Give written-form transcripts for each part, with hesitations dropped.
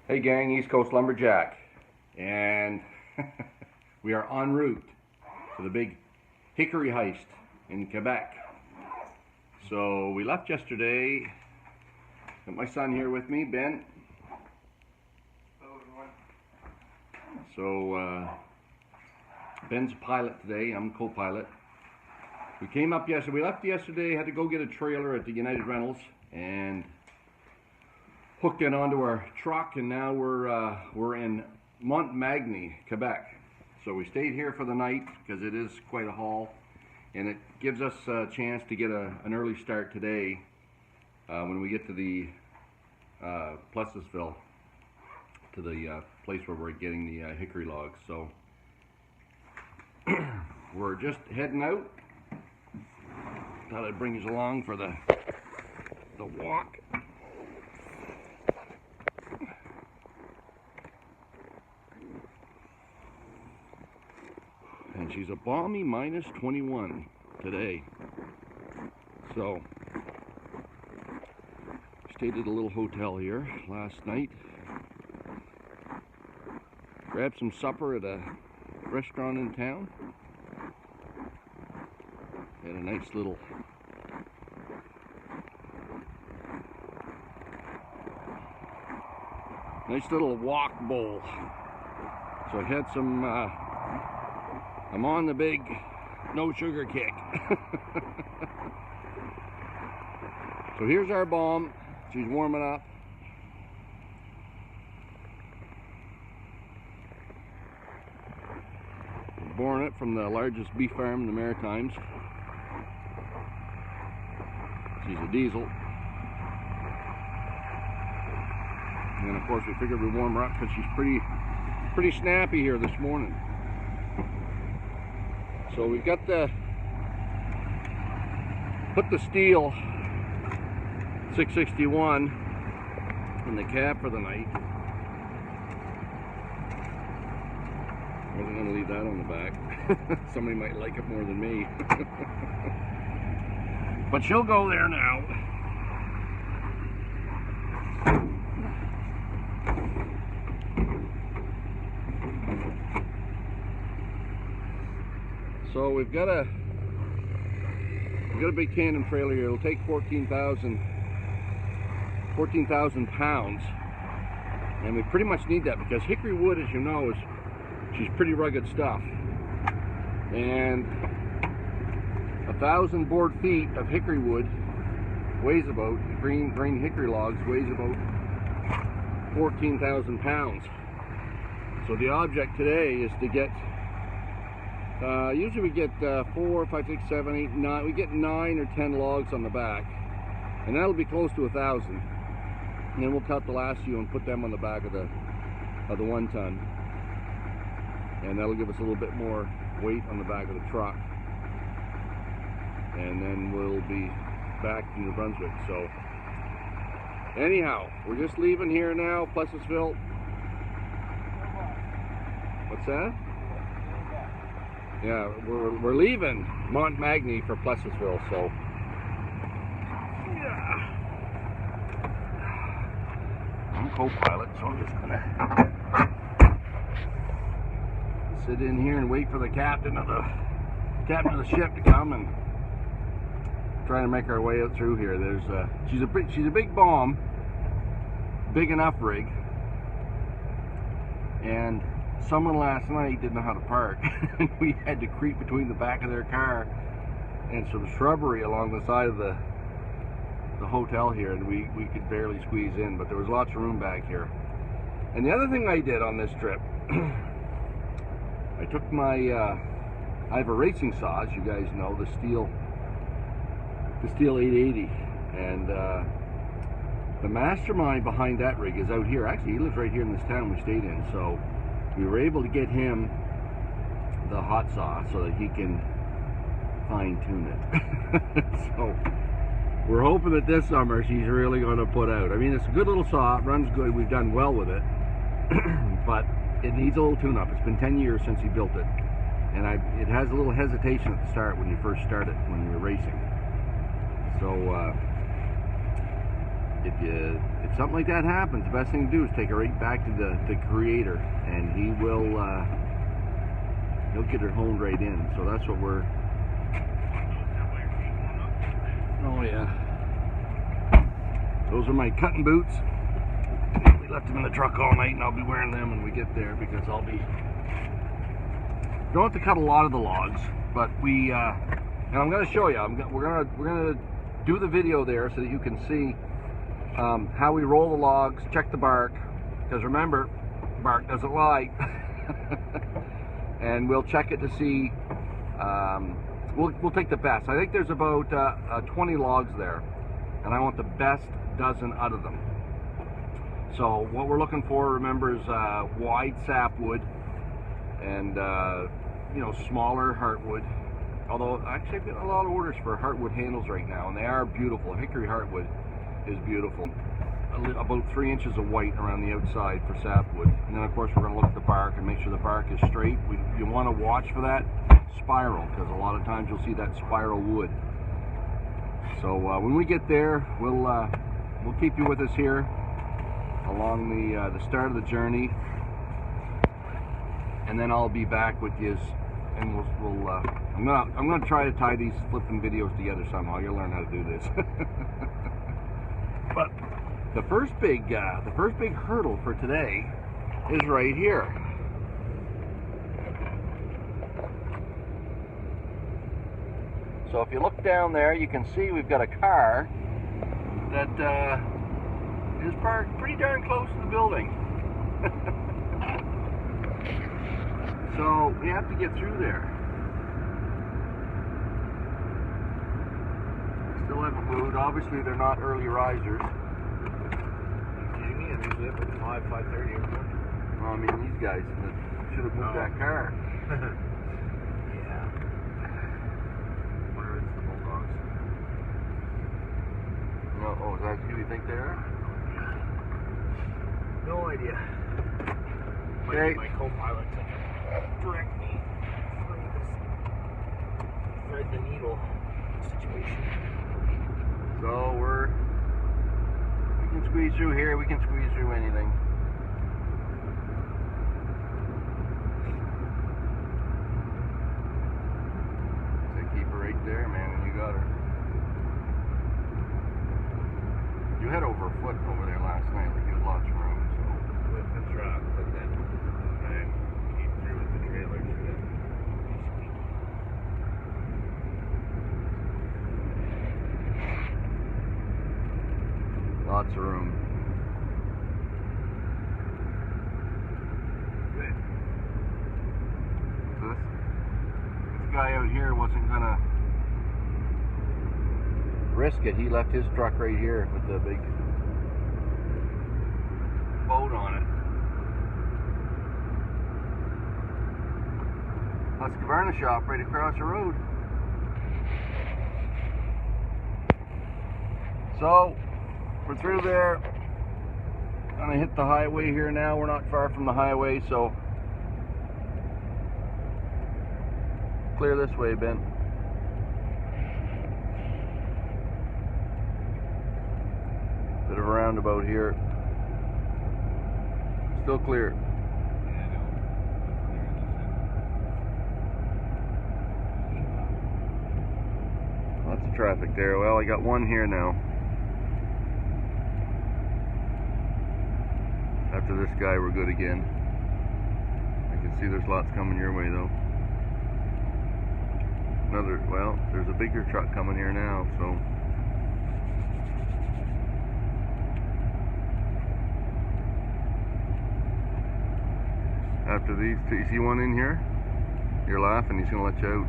Hey gang, East Coast Lumberjack, and we are en route to the big Hickory heist in Quebec. So we left yesterday. Got my son here with me, Ben. So Ben's a pilot today, I'm co-pilot. We came up yesterday, we left yesterday, had to go get a trailer at the United Rentals and hooked it onto our truck, and now we're in Montmagny, Quebec. So we stayed here for the night because it is quite a haul, and it gives us a chance to get an early start today when we get to the Plessisville, to the place where we're getting the hickory logs. So we're just heading out. Thought I'd bring you along for the walk. And she's a balmy minus 21 today. So, stayed at a little hotel here last night. Grabbed some supper at a restaurant in town. Had a nice little walk bowl. So I had some I'm on the big no sugar kick. So here's our bomb. She's warming up. We're boring it from the largest beef farm in the Maritimes. She's a diesel. And then of course we figured we'd warm her up because she's pretty snappy here this morning. So we've got put the steel 661 in the cab for the night. Wasn't going to leave that on the back. Somebody might like it more than me. But she'll go there now. So we've got a big tandem trailer here. It'll take 14,000 pounds, and we pretty much need that because hickory wood, as you know, she's pretty rugged stuff. And 1,000 board feet of hickory wood weighs about, green hickory logs weighs about 14,000 pounds. So the object today is to get. Usually we get 4, 5, 6, 7, 8, 9. We get 9 or 10 logs on the back, and that'll be close to 1,000. And then we'll cut the last few and put them on the back of the 1 ton, and that'll give us a little bit more weight on the back of the truck. And then we'll be back to New Brunswick. So anyhow, we're just leaving here now, Plessisville. What's that? Yeah, we're leaving Montmagny for Plessisville, so yeah. I'm co-pilot, so I'm just gonna sit in here and wait for the captain of the ship to come and try to make our way out through here. There's she's a big bomb, big enough rig, and someone last night didn't know how to park. And we had to creep between the back of their car and some shrubbery along the side of the hotel here, and we could barely squeeze in, but there was lots of room back here. And the other thing I did on this trip, I took my I have a racing saw, as you guys know, the steel 880, and the mastermind behind that rig is out here. Actually, he lives right here in this town we stayed in, so we were able to get him the hot saw so that he can fine-tune it. So we're hoping that this summer she's really going to put out. I mean, it's a good little saw, it runs good, we've done well with it, but it needs a little tune-up. It's been 10 years since he built it, and it has a little hesitation at the start when you first start it, when you're racing. So if something like that happens, the best thing to do is take it right back to the creator, and he'll get it honed right in. So that's what we're. Oh yeah. Those are my cutting boots. We left them in the truck all night, and I'll be wearing them when we get there because I'll be. Don't have to cut a lot of the logs, but we. And I'm going to show you. We're gonna do the video there so that you can see how we roll the logs, check the bark, because remember, bark doesn't lie. And we'll check it to see. We'll take the best. I think there's about 20 logs there, and I want the best dozen out of them. So what we're looking for, remember, is wide sapwood and smaller heartwood. Although actually I've got a lot of orders for heartwood handles right now, and they are beautiful. Hickory heartwood is beautiful. About 3 inches of white around the outside for sapwood, and then of course we're going to look at the bark and make sure the bark is straight. You want to watch for that spiral, because a lot of times you'll see that spiral wood. So when we get there, we'll keep you with us here along the start of the journey, and then I'll be back with you, and I'm gonna try to tie these flipping videos together somehow. You'll learn how to do this. But the first big hurdle for today is right here. So if you look down there, you can see we've got a car that is parked pretty darn close to the building. So we have to get through there. Still haven't moved. Obviously they're not early risers. Are you kidding me? I'm usually up at 5:30 every morning. Well, I mean, these guys should have moved that car. Yeah. Wonder if it's the Bulldogs. No, is that who you think they are? No idea. My co-pilot took a direct me through this thread the needle situation. So we can squeeze through here, we can squeeze through anything. So keep her right there, man, and you got her. You had over a foot over there last night, like you had lots of room, so. With the truck, but then I came through with the trailer, so then lots of room. good. This guy out here wasn't gonna risk it. He left his truck right here with the big boat on it. That's the Caverna shop right across the road. So we're through there. Gonna hit the highway here now. We're not far from the highway, so clear this way, Ben. Bit of a roundabout here. Still clear. Lots of traffic there. Well, I got one here now. After this guy, we're good again. I can see there's lots coming your way though. Well, there's a bigger truck coming here now, so. After these two, you see one in here? You're laughing, he's gonna let you out.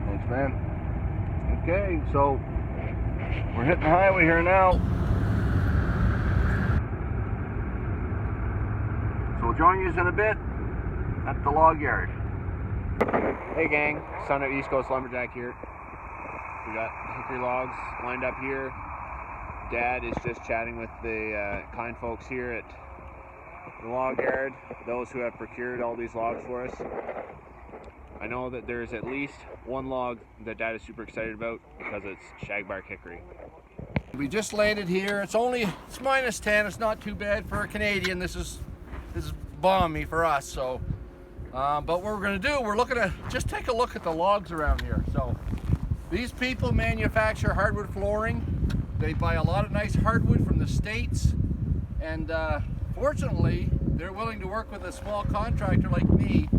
Thanks, man. Okay, so we're hitting the highway here now. So we'll join you in a bit at the log yard. Hey gang, son of East Coast Lumberjack here. We got hickory logs lined up here. Dad is just chatting with the kind folks here at the log yard, those who have procured all these logs for us. I know that there's at least one log that Dad is super excited about because it's shagbark hickory. We just landed here. It's minus 10. It's not too bad for a Canadian. This is balmy for us. So, but what we're going to do, we're looking to just take a look at the logs around here. So, these people manufacture hardwood flooring. They buy a lot of nice hardwood from the States, and fortunately, they're willing to work with a small contractor like me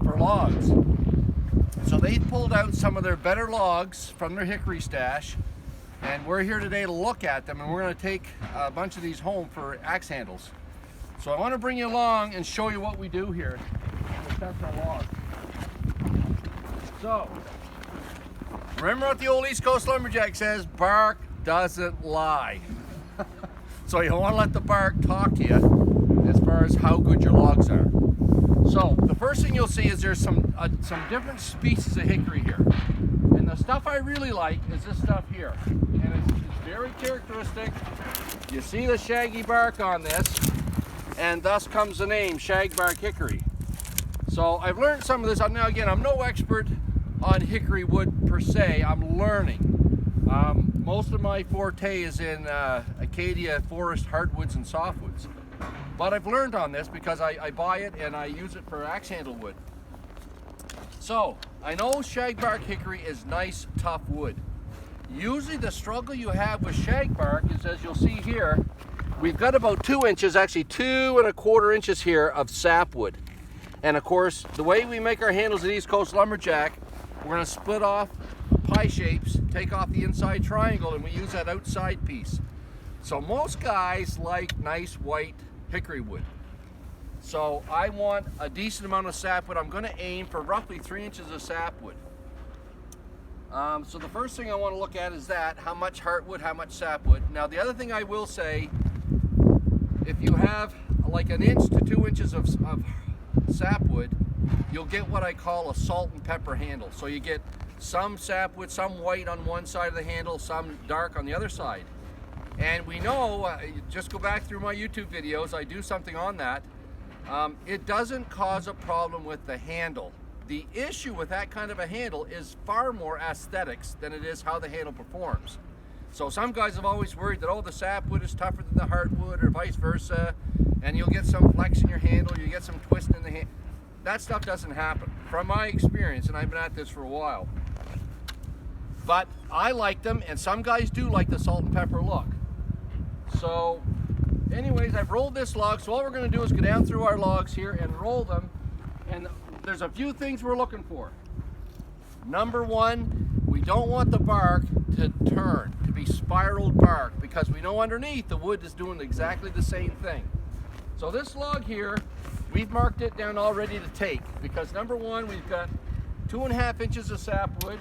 for logs. So they pulled out some of their better logs from their hickory stash, and we're here today to look at them, and we're going to take a bunch of these home for axe handles. So I want to bring you along and show you what we do here to test our logs. So, remember what the old East Coast Lumberjack says, bark doesn't lie. So you want to let the bark talk to you as far as how good your logs are. So the first thing you'll see is there's some different species of hickory here. And the stuff I really like is this stuff here. And it's very characteristic. You see the shaggy bark on this, and thus comes the name, shagbark hickory. So I've learned some of this. Now again, I'm no expert on hickory wood per se. I'm learning. Most of my forte is in Acacia forest hardwoods and softwoods. But I've learned on this because I buy it and I use it for axe handle wood. So, I know shagbark hickory is nice, tough wood. Usually the struggle you have with shagbark is, as you'll see here, we've got about 2 inches, actually 2 1/4 inches here of sapwood. And of course, the way we make our handles at East Coast Lumberjack, we're going to split off pie shapes, take off the inside triangle, and we use that outside piece. So most guys like nice white hickory wood. So I want a decent amount of sapwood. I'm going to aim for roughly 3 inches of sapwood. So the first thing I want to look at is that, how much heartwood, how much sapwood. Now the other thing I will say, if you have like 1 inch to 2 inches of sapwood, you'll get what I call a salt and pepper handle. So you get some sapwood, some white on one side of the handle, some dark on the other side. And we know, just go back through my YouTube videos, I do something on that. It doesn't cause a problem with the handle. The issue with that kind of a handle is far more aesthetics than it is how the handle performs. So some guys have always worried that, oh, the sapwood is tougher than the heartwood or vice versa, and you'll get some flex in your handle, you get some twist in the hand. That stuff doesn't happen, from my experience, and I've been at this for a while. But I like them, and some guys do like the salt and pepper look. So anyways, I've rolled this log, so all we're going to do is go down through our logs here and roll them, and there's a few things we're looking for. Number one, we don't want the bark to turn, to be spiraled bark, because we know underneath the wood is doing exactly the same thing. So this log here, we've marked it down all ready to take, because number one, we've got 2 1/2 inches of sapwood.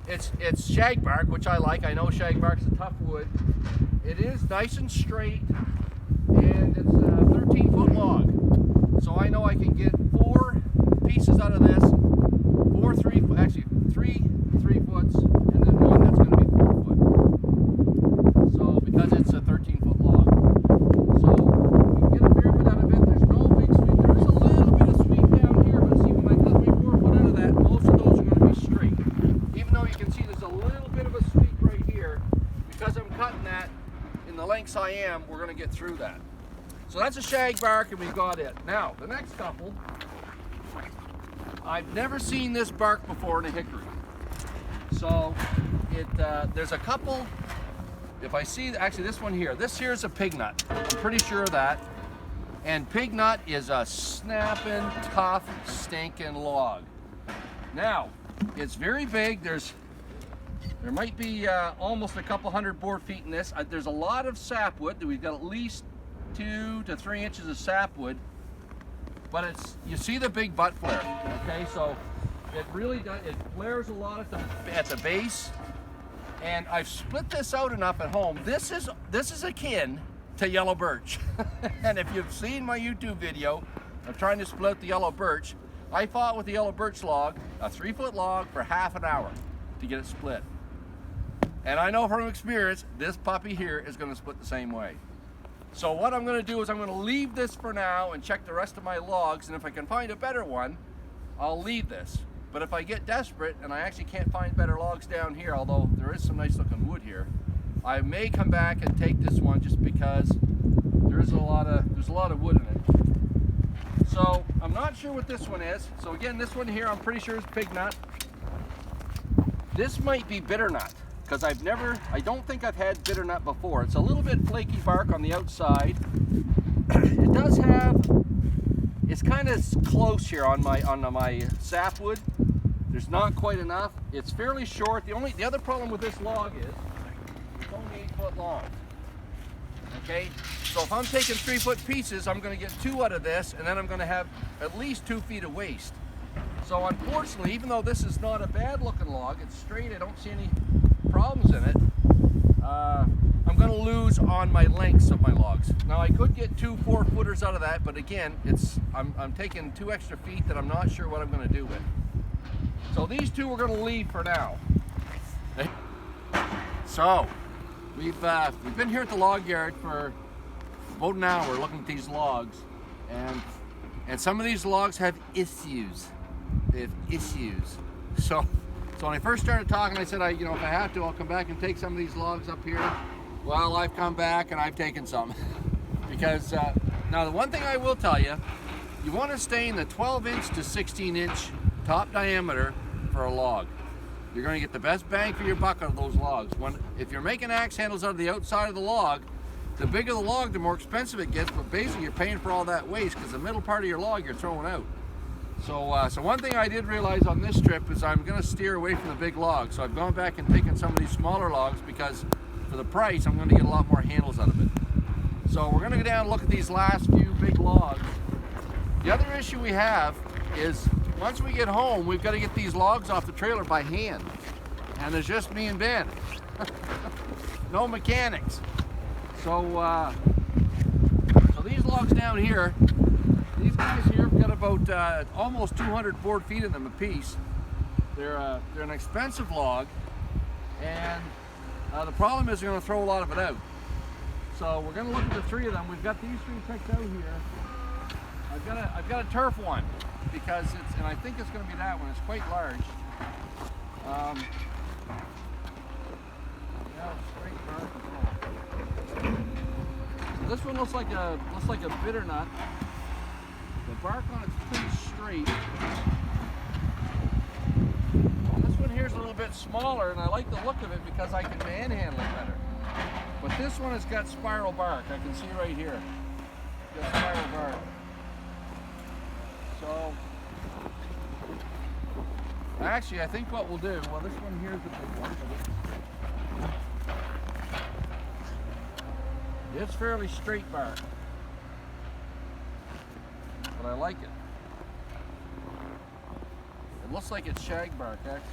It's shagbark, which I like. I know shagbark's a tough wood. It is nice and straight, and it's a 13-foot log. So I know I can get 4 pieces out of this, 3 3-foots, and then one that's going to be 4 foot. So because it's a 13-foot log. So we can get a fair bit out of it. There's no big sweep. There's a little bit of sweep down here, but see, when I cut me 4 foot out of that, most of those are going to be straight. Even though you can see there's a little bit of a sweep right here, because I'm cutting that in the lengths I am, we're going to get through that. So that's a shagbark, and we've got it. Now, the next couple, I've never seen this bark before in a hickory. So there's a couple, if I see, actually this one here, this here is a pig nut. I'm pretty sure of that. And pig nut is a snapping, tough, stinking log. Now, it's very big. There might be almost a couple hundred board feet in this. There's a lot of sapwood. We've got at least 2 to 3 inches of sapwood. But you see the big butt flare, okay? So it really does, it flares a lot at the base. And I've split this out enough at home. This is akin to yellow birch. And if you've seen my YouTube video of trying to split the yellow birch, I fought with the yellow birch log, a 3-foot log, for half an hour to get it split. And I know from experience, this puppy here is going to split the same way. So what I'm going to do is I'm going to leave this for now and check the rest of my logs, and if I can find a better one, I'll leave this. But if I get desperate and I actually can't find better logs down here, although there is some nice looking wood here, I may come back and take this one just because there's a lot of wood in it. So I'm not sure what this one is. So again, this one here I'm pretty sure is pig nut. This might be bitter nut, because I don't think I've had bitter nut before. It's a little bit flaky bark on the outside. It does have, it's kind of close here on my sapwood. There's not quite enough. It's fairly short. The other problem with this log is it's only 8 foot long. Okay, so if I'm taking 3 foot pieces, I'm going to get 2 out of this, and then I'm going to have at least 2 feet of waste. So unfortunately, even though this is not a bad looking log, it's straight, I don't see any problems in it, I'm going to lose on my lengths of my logs. Now I could get 2 4-footers out of that, but again, I'm taking 2 extra feet that I'm not sure what I'm going to do with. So these 2 we're going to leave for now. So we've been here at the log yard for about an hour looking at these logs, and some of these logs have issues. They have issues. So when I first started talking, I said, if I have to, I'll come back and take some of these logs up here. Well, I've come back and I've taken some. Because now the one thing I will tell you, you want to stay in the 12-inch to 16-inch top diameter for a log. You're going to get the best bang for your buck out of those logs. If you're making axe handles out of the outside of the log, the bigger the log, the more expensive it gets, but basically you're paying for all that waste because the middle part of your log you're throwing out. So one thing I did realize on this trip is I'm going to steer away from the big logs. So I've gone back and taken some of these smaller logs because for the price I'm going to get a lot more handles out of it. So we're going to go down and look at these last few big logs. The other issue we have is once we get home, we've got to get these logs off the trailer by hand. And there's just me and Ben. No mechanics. So these logs down here, these guys here have got about almost 200 board feet in them a piece. They're an expensive log, and the problem is they're going to throw a lot of it out. So we're going to look at the 3 of them. We've got these 3 picked out here. I've got a turf one because and I think it's going to be that one. It's quite large. Straight bark. So this one looks like a bitter nut. The bark on it's pretty straight. This one here is a little bit smaller, and I like the look of it because I can manhandle it better. But this one has got spiral bark. I can see right here. It's got spiral bark. So actually, I think what we'll do. Well, this one here is the big one. It's fairly straight bark. But I like it. It looks like it's shag bark, actually.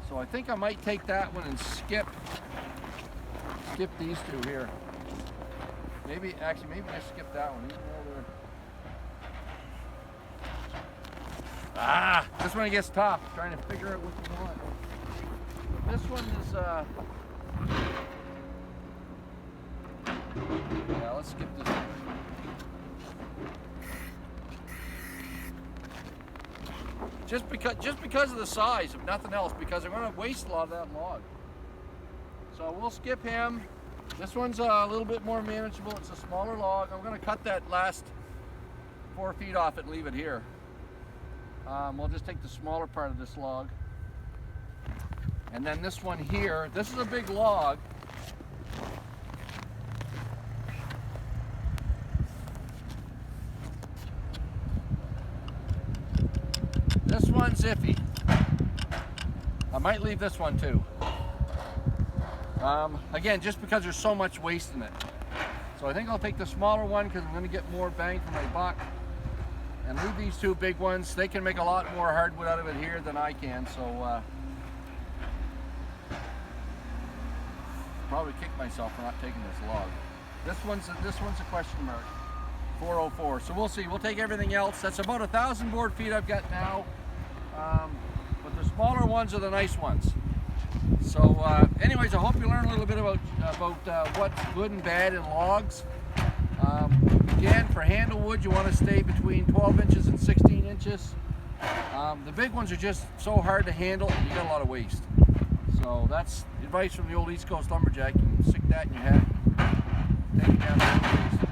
So I think I might take that one and skip these 2 here. Maybe I skip that one. This one gets tough, trying to figure out what you want. This one is, yeah, let's skip this one. Just because of the size, if nothing else, because I'm going to waste a lot of that log. So we'll skip him. This one's a little bit more manageable. It's a smaller log. I'm going to cut that last 4 feet off it and leave it here. We'll just take the smaller part of this log. And then this one here, this is a big log. This one's iffy. I might leave this one too. Again, just because there's so much waste in it. So I think I'll take the smaller one because I'm going to get more bang for my buck. And leave these 2 big ones. They can make a lot more hardwood out of it here than I can. So probably kick myself for not taking this log. This one's a question mark. 404. So we'll see. We'll take everything else. That's about 1,000 board feet I've got now. But the smaller ones are the nice ones. So anyways, I hope you learned a little bit about what's good and bad in logs. Again, for handlewood, you want to stay between 12 inches and 16 inches. The big ones are just so hard to handle and you got a lot of waste. So that's advice from the old East Coast Lumberjack. You can stick that in your hat, take it down the waste.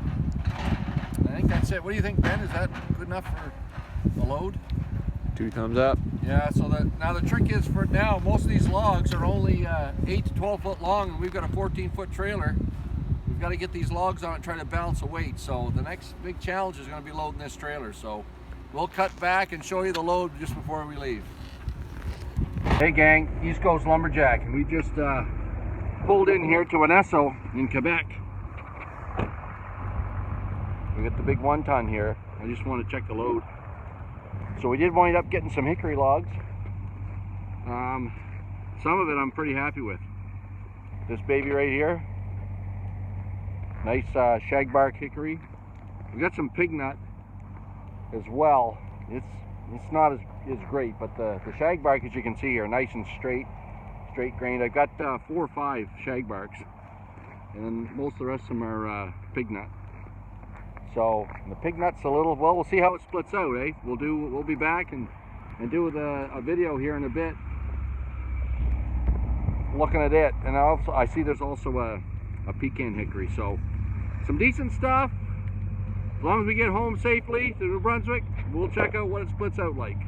I think that's it. What do you think, Ben? Is that good enough for the load? 2 thumbs up. Yeah, so now the trick is, for now, most of these logs are only 8 to 12 foot long, and we've got a 14-foot trailer. We've got to get these logs on it and try to balance the weight. So the next big challenge is going to be loading this trailer. So we'll cut back and show you the load just before we leave. Hey gang, East Coast Lumberjack, and we just pulled in here to an Esso in Quebec. We got the big 1 ton here. I just want to check the load. So we did wind up getting some hickory logs. Some of it I'm pretty happy with. This baby right here, nice shagbark hickory. We got some pig nut as well. It's not as great, but the shagbark, as you can see here, nice and straight grained. I've got 4 or 5 shagbarks, and then most of the rest of them are pig nut. So the pig nut's a little, well, we'll see how it splits out, eh? We'll be back and do a video here in a bit, looking at it. And I see there's also a pecan hickory. So some decent stuff. As long as we get home safely to New Brunswick, we'll check out what it splits out like.